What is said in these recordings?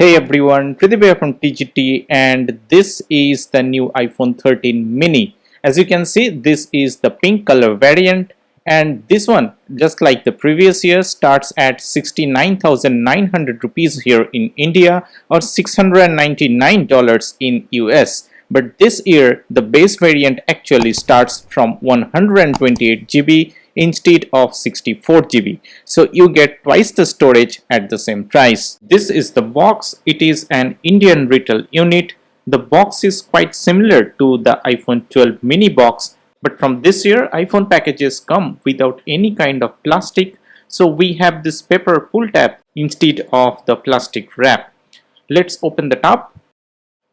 Hey everyone, Tridib here from TGT, and this is the new iPhone 13 mini. As you can see, this is the pink color variant, and this one, just like the previous year, starts at 69,900 rupees here in India or $699 in US. But this year, the base variant actually starts from 128 GB instead of 64 GB. So you get twice the storage at the same price. This is the box. It is an Indian retail unit. The box is quite similar to the iPhone 12 mini box, but from this year iPhone packages come without any kind of plastic. So we have this paper pull tab instead of the plastic wrap. Let's open the top.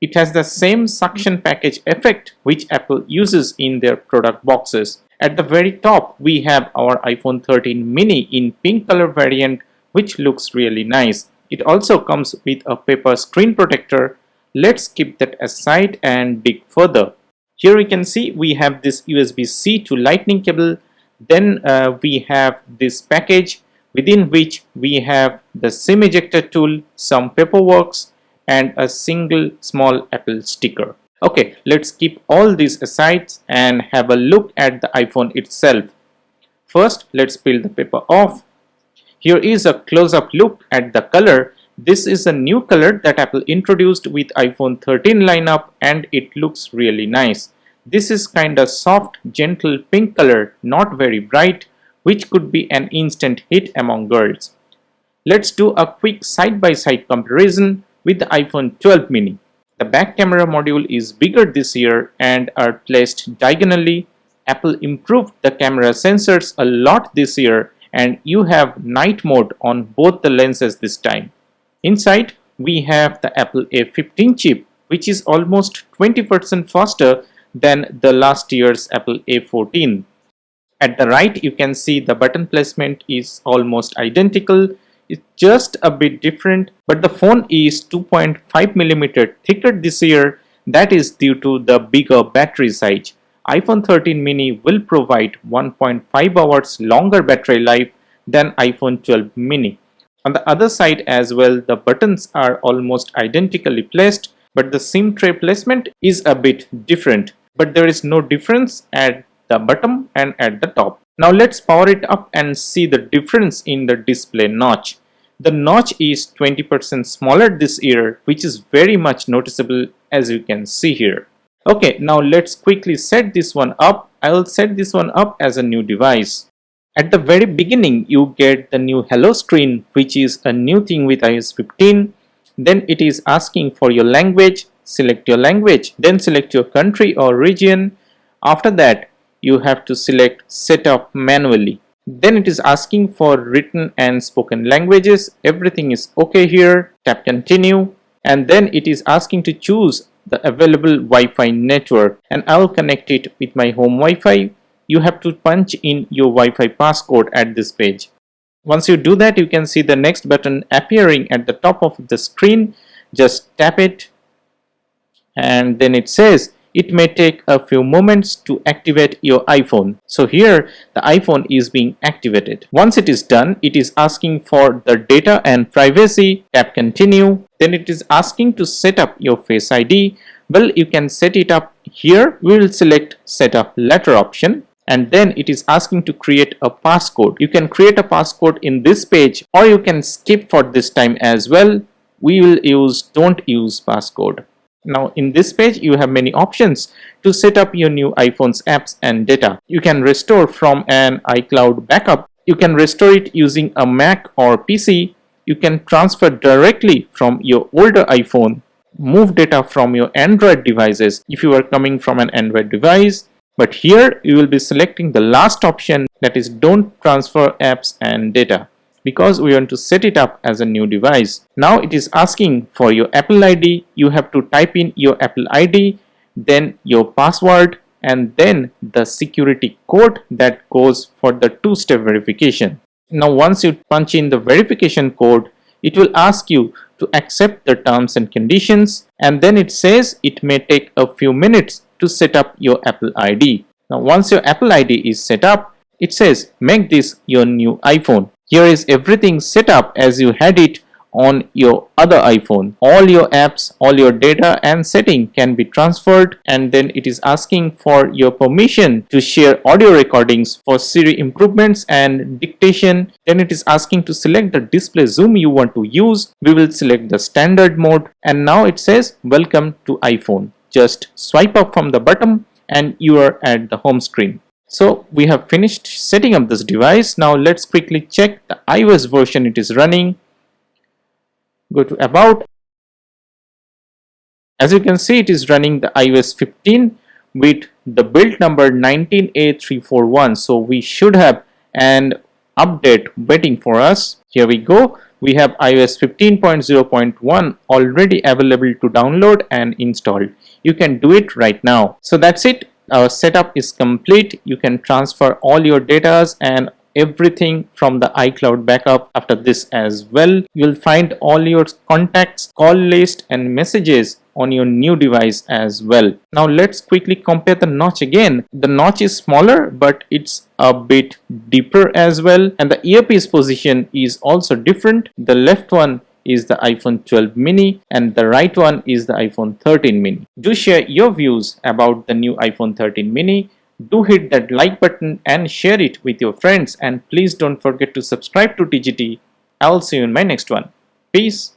It has the same suction package effect which Apple uses in their product boxes. At the very top, we have our iPhone 13 mini in pink color variant, which looks really nice. It also comes with a paper screen protector. Let's keep that aside and dig further. Here we can see we have this USB-C to lightning cable. Then we have this package within which we have the SIM ejector tool, some paperwork, and a single small Apple sticker. Okay, let's keep all these aside and have a look at the iPhone itself. First, let's peel the paper off. Here is a close-up look at the color. This is a new color that Apple introduced with iPhone 13 lineup, and it looks really nice. This is kind of soft, gentle pink color, not very bright, which could be an instant hit among girls. Let's do a quick side-by-side comparison with the iPhone 12 mini. The back camera module is bigger this year and are placed diagonally. Apple improved the camera sensors a lot this year, and you have night mode on both the lenses this time. Inside, we have the Apple A15 chip, which is almost 20% faster than the last year's Apple A14. At the right, you can see the button placement is almost identical. It's just a bit different, but the phone is 2.5 mm thicker this year. That is due to the bigger battery size. iPhone 13 mini will provide 1.5 hours longer battery life than iPhone 12 mini. On the other side as well, the buttons are almost identically placed, but the SIM tray placement is a bit different. But there is no difference at the bottom and at the top. Now let's power it up and see the difference in the display notch. The notch is 20% smaller this year, which is very much noticeable, as you can see here. Okay, now let's quickly set this one up. I will set this one up as a new device. At the very beginning, you get the new Hello screen, which is a new thing with iOS 15. Then it is asking for your language. Select your language, then select your country or region. After that, you have to select Setup manually. Then it is asking for written and spoken languages. Everything is okay here. Tap continue, and then it is asking to choose the available Wi-Fi network, and I will connect it with my home Wi-Fi. You have to punch in your Wi-Fi passcode at this page. Once you do that, you can see the next button appearing at the top of the screen. Just tap it, and then it says it may take a few moments to activate your iPhone. So here the iPhone is being activated. Once it is done, it is asking for the data and privacy. Tap continue. Then it is asking to set up your Face ID. Well, you can set it up here. We will select set up later option, and then it is asking to create a passcode. You can create a passcode in this page, or you can skip for this time as well. We will use don't use passcode. Now in this page, you have many options to set up your new iPhone's apps and data. You can restore from an iCloud backup. You can restore it using a Mac or PC. You can transfer directly from your older iPhone. Move data from your Android devices if you are coming from an Android device. But here you will be selecting the last option, that is don't transfer apps and data, because we want to set it up as a new device. Now it is asking for your Apple ID. You have to type in your Apple ID, then your password, and then the security code that goes for the two-step verification. Now once you punch in the verification code, it will ask you to accept the terms and conditions, and then it says it may take a few minutes to set up your Apple ID. Now once your Apple ID is set up, it says make this your new iPhone. Here is everything set up as you had it on your other iPhone. All your apps, all your data and setting can be transferred, and then it is asking for your permission to share audio recordings for Siri improvements and dictation. Then it is asking to select the display zoom you want to use. We will select the standard mode, and now it says welcome to iPhone. Just swipe up from the bottom and you are at the home screen. So we have finished setting up this device. Now let's quickly check the iOS version it is running. Go to about. As you can see, it is running the iOS 15 with the build number 19A341. So we should have an update waiting for us. Here we go. We have iOS 15.0.1 already available to download and install. You can do it right now. So that's it. Our setup is complete. You can transfer all your data and everything from the iCloud backup after this as well. You'll find all your contacts, call list and messages on your new device as well. Now let's quickly compare the notch again. The notch is smaller, but it's a bit deeper as well, and the earpiece position is also different. The left one is the iPhone 12 mini and the right one is the iPhone 13 mini. Do share your views about the new iPhone 13 mini. Do hit that like button and share it with your friends, and please don't forget to subscribe to TGT. I'll see you in my next one. Peace.